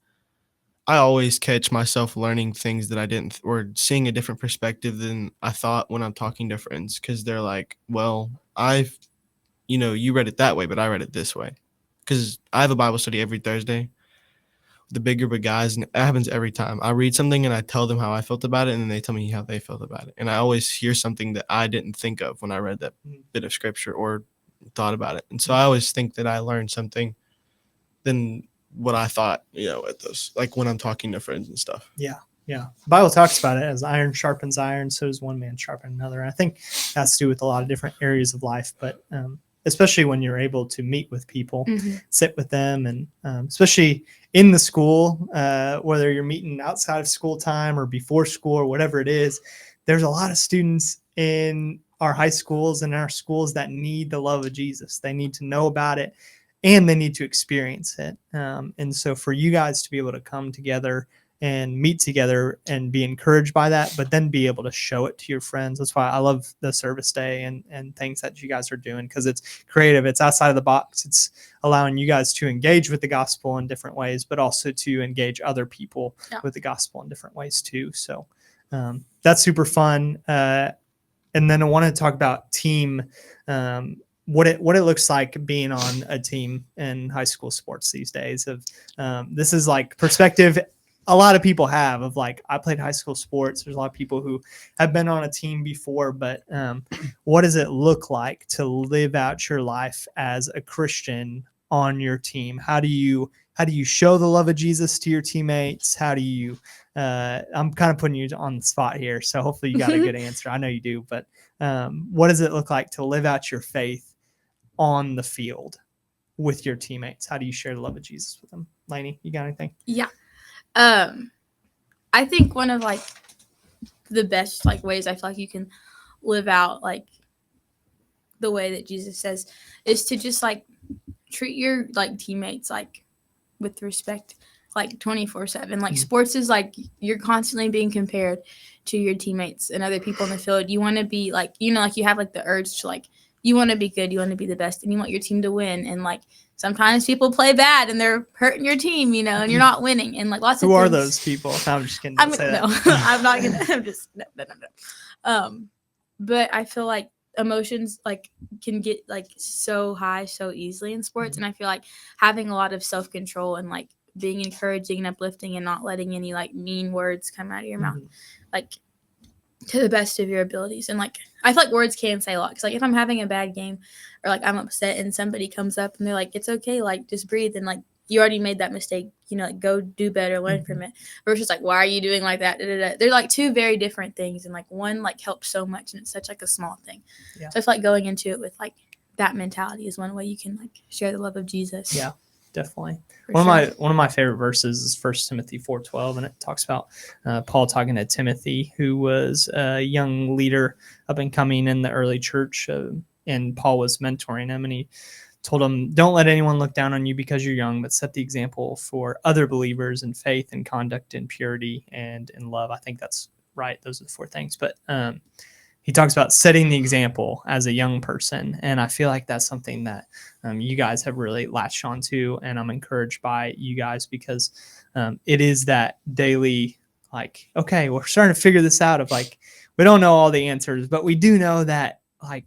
I always catch myself learning things that I didn't, or seeing a different perspective than I thought when I'm talking to friends, because they're like, well, you read it that way, but I read it this way. Because I have a Bible study every Thursday with the big group of guys, and it happens every time. I read something and I tell them how I felt about it, and then they tell me how they felt about it. And I always hear something that I didn't think of when I read that bit of scripture or thought about it. And so I always think that I learned something than what I thought, at those, like when I'm talking to friends and stuff. Yeah. Yeah, the Bible talks about it as iron sharpens iron, so does one man sharpen another. And I think that's to do with a lot of different areas of life, but especially when you're able to meet with people, sit with them, and especially in the school, whether you're meeting outside of school time or before school or whatever it is, there's a lot of students in our high schools and our schools that need the love of Jesus. They need to know about it and they need to experience it. And so for you guys to be able to come together and meet together and be encouraged by that, but then be able to show it to your friends. That's why I love the service day and things that you guys are doing, because it's creative. It's outside of the box. It's allowing you guys to engage with the gospel in different ways, but also to engage other people with the gospel in different ways too. So that's super fun. And then I want to talk about team, what it looks like being on a team in high school sports these days. Of this is like perspective a lot of people have of like, I played high school sports. There's a lot of people who have been on a team before, but what does it look like to live out your life as a Christian on your team? How do you show the love of Jesus to your teammates? How do you I'm kind of putting you on the spot here, so hopefully you got a good answer. I know you do, but what does it look like to live out your faith on the field with your teammates? How do you share the love of Jesus with them? Laney, you got anything? Yeah. I think one of like the best like ways I feel like you can live out like the way that Jesus says is to just like treat your like teammates like with respect, like 24/7. Like sports is like you're constantly being compared to your teammates and other people in the field. You want to be like, you know, like you have like the urge to like, you want to be good, you want to be the best, and you want your team to win. And like sometimes people play bad and they're hurting your team, you know, and you're not winning. And like lots of Who are things. those people? I'm just kidding. I'm Say no, that. I'm not gonna. I'm just no. But I feel like emotions like can get like so high so easily in sports, and I feel like having a lot of self-control and like being encouraging and uplifting and not letting any like mean words come out of your mouth, like to the best of your abilities. And like I feel like words can say a lot, because like if I'm having a bad game or like I'm upset and somebody comes up and they're like, it's okay, like just breathe, and like you already made that mistake, you know, like go do better, learn from it, versus like, why are you doing like that? They're like two very different things, and like one like helps so much and it's such like a small thing. So I feel like going into it with like that mentality is one way you can like share the love of Jesus. Yeah, definitely. One of my favorite verses is 1 Timothy 4:12, and it talks about Paul talking to Timothy, who was a young leader up and coming in the early church, and Paul was mentoring him, and he told him, don't let anyone look down on you because you're young, but set the example for other believers in faith and conduct and purity and in love. I think that's right. Those are the four things. But he talks about setting the example as a young person. And I feel like that's something that you guys have really latched onto. And I'm encouraged by you guys, because it is that daily, like, okay, we're starting to figure this out of like, we don't know all the answers, but we do know that like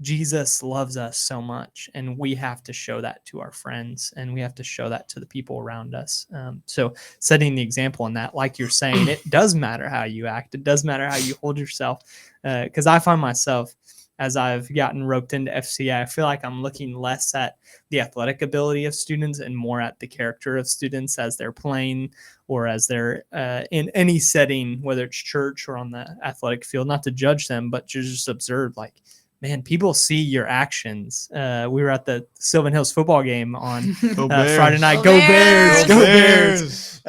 Jesus loves us so much, and we have to show that to our friends, and we have to show that to the people around us. So setting the example in that, like you're saying, it does matter how you act. It does matter how you hold yourself. Because I find myself, as I've gotten roped into FCA, I feel like I'm looking less at the athletic ability of students and more at the character of students as they're playing or as they're in any setting, whether it's church or on the athletic field, not to judge them, but to just observe, like, man, people see your actions. We were at the Sylvan Hills football game on Friday night. Go Bears! Go Bears!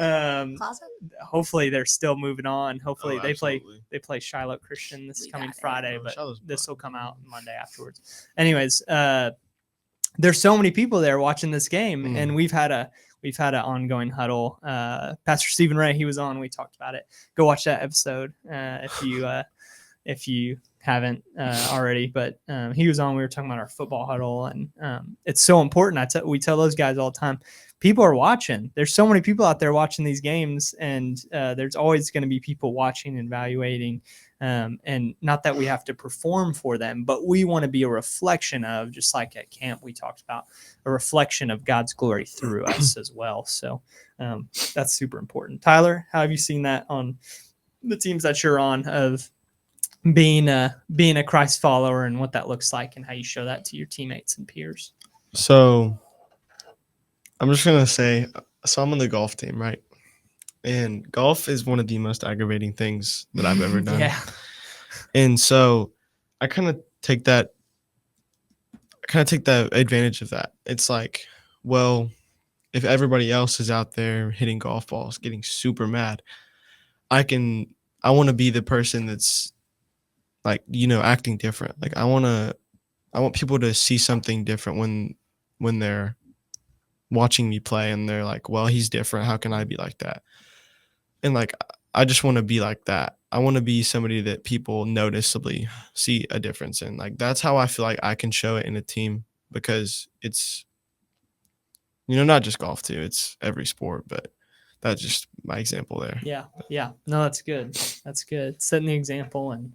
Hopefully they're still moving on. Hopefully they play Shiloh Christian this coming Friday, but this will come out Monday afterwards. Anyways, there's so many people there watching this game, and we've had an ongoing huddle. Pastor Stephen Ray, he was on. We talked about it. Go watch that episode if you haven't already, but he was on. We were talking about our football huddle, and it's so important. We tell those guys all the time, people are watching. There's so many people out there watching these games, and there's always going to be people watching and evaluating, and not that we have to perform for them, but we want to be a reflection of, just like at camp we talked about, a reflection of God's glory through us as well. So that's super important. Tyler, how have you seen that on the teams that you're on, of being a Christ follower and what that looks like and how you show that to your teammates and peers? So I'm just going to say, so I'm on the golf team, right? And golf is one of the most aggravating things that I've ever done. Yeah. And so I kind of take that advantage of that. It's like, well, if everybody else is out there hitting golf balls, getting super mad, I want to be the person that's like, acting different. Like I want people to see something different when they're watching me play and they're like, well, he's different. How can I be like that? And like, I just want to be like that. I want to be somebody that people noticeably see a difference in. Like, that's how I feel like I can show it in a team, because it's, not just golf too. It's every sport, but that's just my example there. Yeah. Yeah. No, that's good. That's good. Setting the example and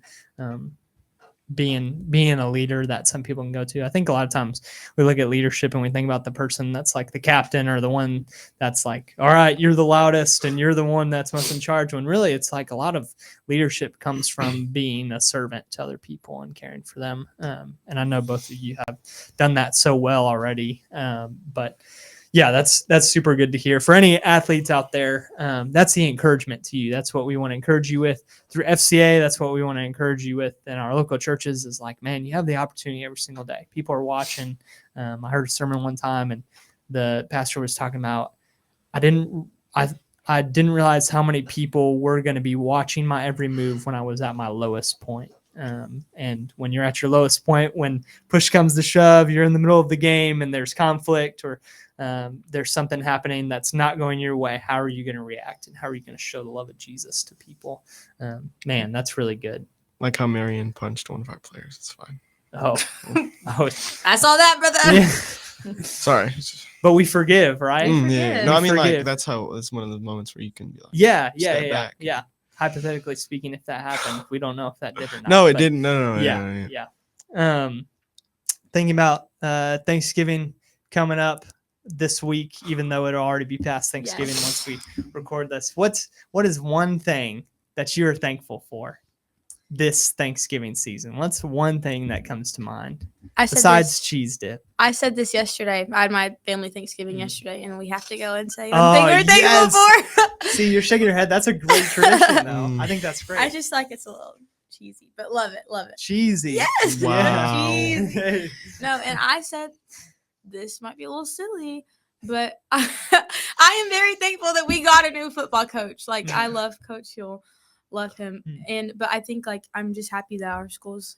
being a leader that some people can go to. I think a lot of times we look at leadership and we think about the person that's like the captain or the one that's like, all right, you're the loudest and you're the one that's most in charge, when really it's like a lot of leadership comes from being a servant to other people and caring for them. And I know both of you have done that so well already. But yeah, that's super good to hear. For any athletes out there, that's the encouragement to you. That's what we want to encourage you with through FCA. That's what we want to encourage you with in our local churches, is like, man, you have the opportunity every single day. People are watching. I heard a sermon one time and the pastor was talking about, I didn't realize how many people were going to be watching my every move when I was at my lowest point. And when you're at your lowest point, when push comes to shove, you're in the middle of the game and there's conflict or there's something happening that's not going your way, how are you going to react and how are you going to show the love of Jesus to people? Man, that's really good. Like how Marion punched one of our players. It's fine. Oh, I saw that, brother. Yeah. Sorry. But we forgive, right? Yeah. No, I mean, Forgive. like, that's one of the moments where you can be like, Yeah. back. Hypothetically speaking, if that happened, we don't know if that did or not. No, it but didn't. No. Yeah. Thinking about Thanksgiving coming up this week, even though it'll already be past Thanksgiving once we record this. What is one thing that you're thankful for this Thanksgiving season? What's one thing that comes to mind besides cheese dip? I said this yesterday. I had my family Thanksgiving yesterday, and we have to go and say Oh, one thing we're thankful for. See, you're shaking your head. That's a great tradition, though. I think that's great. I just like it's a little cheesy, but love it. Cheesy. Yes. Wow. Cheesy. No, and I said this might be a little silly, but I am very thankful that we got a new football coach. Like, I love Coach Hill. Love him. But I think, like, I'm just happy that our school's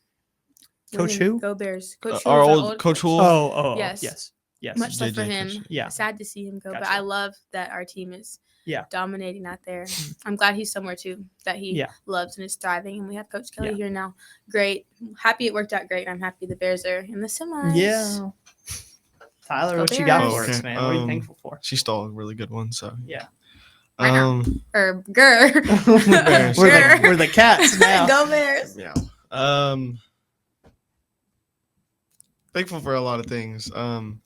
Coach winning. who? Go Bears. Coach Our Hill is old Coach Hull. Oh, Yes. yes. Much love for JJ him. Coach. Yeah. Sad to see him go, but Gotcha. I love that our team is dominating out there. I'm glad he's somewhere too that he loves and is thriving. And we have Coach Kelly here now. Great. Happy it worked out great. I'm happy the Bears are in the semis. Yeah. Tyler, Go what you got Bears. for us, Okay, man? What are you thankful for? She stole a really good one, so Yeah. Or Grr. Bears. We're the cats now. Go Bears. Yeah. Thankful for a lot of things. And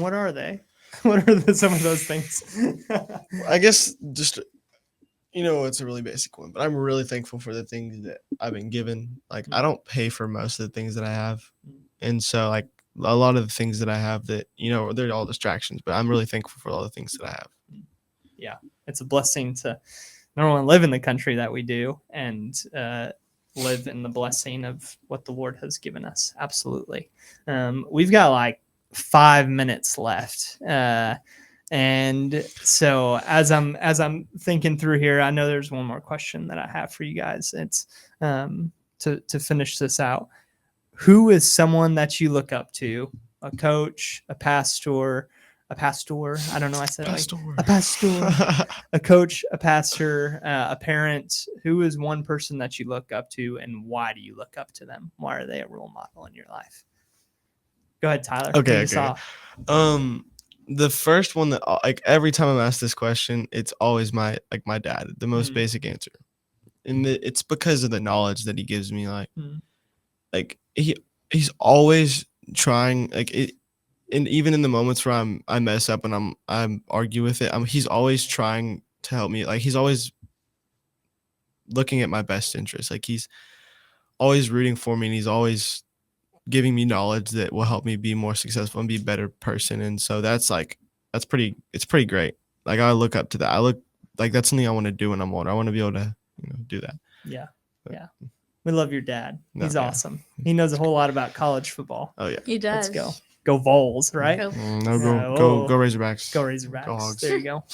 what are they? What are some of those things? I guess just, it's a really basic one, but I'm really thankful for the things that I've been given. Like, I don't pay for most of the things that I have. And so, like, a lot of the things that I have that, they're all distractions, but I'm really thankful for all the things that I have. Yeah. It's a blessing to number one, live in the country that we do and live in the blessing of what the Lord has given us. Absolutely. We've got like 5 minutes left. And so as I'm thinking through here, I know there's one more question that I have for you guys. It's to finish this out. Who is someone that you look up to? A coach, a pastor, I don't know. I said Pastor. a pastor, a coach, a pastor, a parent. Who is one person that you look up to, and why do you look up to them? Why are they a role model in your life? Go ahead, Tyler. Okay. Take us off. The first one that, like, every time I'm asked this question, it's always my dad. The most basic answer, and it's because of the knowledge that he gives me. Like he's always trying. Like it. And even in the moments where I mess up and I'm argue with it, he's always trying to help me. Like, he's always looking at my best interest. Like, he's always rooting for me, and he's always giving me knowledge that will help me be more successful and be a better person. And so it's pretty great. Like, I look up to that. I look like that's something I want to do when I'm older. I want to be able to do that. Yeah. But- Yeah. We love your dad. No, He's yeah. awesome. He knows a whole lot about college football. Oh yeah. He does. Let's go. Go Vols, right? Go. No, Yeah, go Razorbacks. Go Razorbacks. Go Hogs. There you go.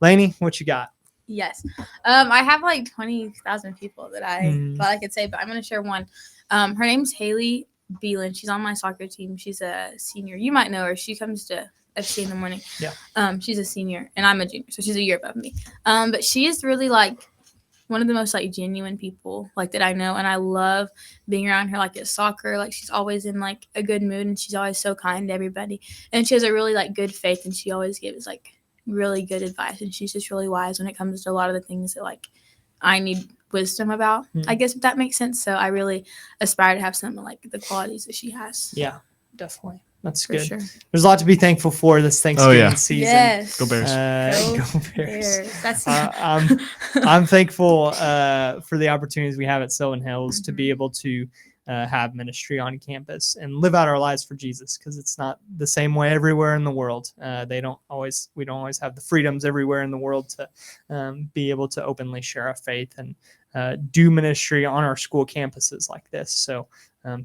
Laney, what you got? Yes. I have like 20,000 people that I Mhm. thought I could say, but I'm going to share one. Her name's Haley Beelan. She's on my soccer team. She's a senior. You might know her. She comes to FC in the morning. Yeah. She's a senior, and I'm a junior, so she's a year above me. But she is really like one of the most like genuine people like that I know, and I love being around her. Like at soccer, like she's always in like a good mood, and she's always so kind to everybody, and she has a really like good faith, and she always gives like really good advice, and she's just really wise when it comes to a lot of the things that like I need wisdom about. I guess if that makes sense. So I really aspire to have some of like the qualities that she has. Yeah, definitely. That's For good. sure. There's a lot to be thankful for this Thanksgiving season. Yes. Go Bears. Go Bears. Bears. That's I'm thankful for the opportunities we have at Sylvan Hills to be able to have ministry on campus and live out our lives for Jesus, because it's not the same way everywhere in the world. We don't always have the freedoms everywhere in the world to be able to openly share our faith and do ministry on our school campuses like this. So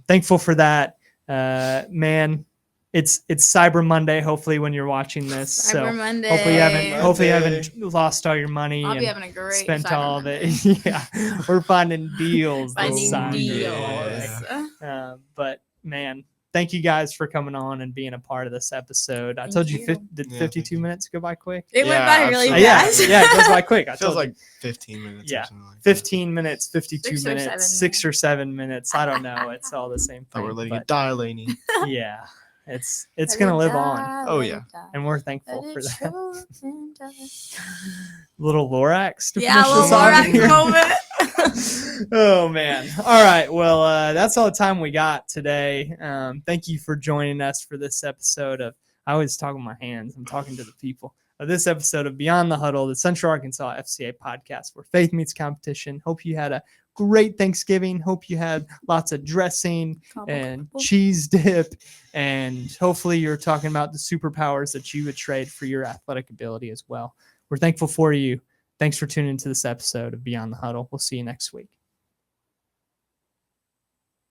thankful for that, man. It's Cyber Monday. Hopefully, when you're watching this, Cyber Monday. Hopefully you haven't lost all your money. I'll be and having a great spent Cyber all of Monday. it. Yeah, we're finding deals. this Finding Cyber deals. Monday. But man, thank you guys for coming on and being a part of this episode. I Thank told you, you. did Yeah, 52 minutes go by quick? It went Yeah, by really absolutely. fast. Yeah, it goes by quick. I It told feels you. like 15 minutes. Yeah, Or something like that. 15 minutes, 52 6 or 7 minutes, minutes. 6 or 7 minutes. I don't know. It's all the same Thought thing. we're letting but it die, Laney. yeah, it's gonna live on, Oh, yeah. and we're thankful for that. Little Lorax to Yeah, finish little us off Lorax here. moment. Oh man. All right. Well, that's all the time we got today. Thank you for joining us for this episode of, I always talk with my hands. I'm talking to the people. Of this episode of Beyond the Huddle, the Central Arkansas FCA podcast where faith meets competition. Hope you had a great Thanksgiving. Hope you had lots of dressing and cheese dip. And hopefully you're talking about the superpowers that you would trade for your athletic ability as well. We're thankful for you. Thanks for tuning into this episode of Beyond the Huddle. We'll see you next week.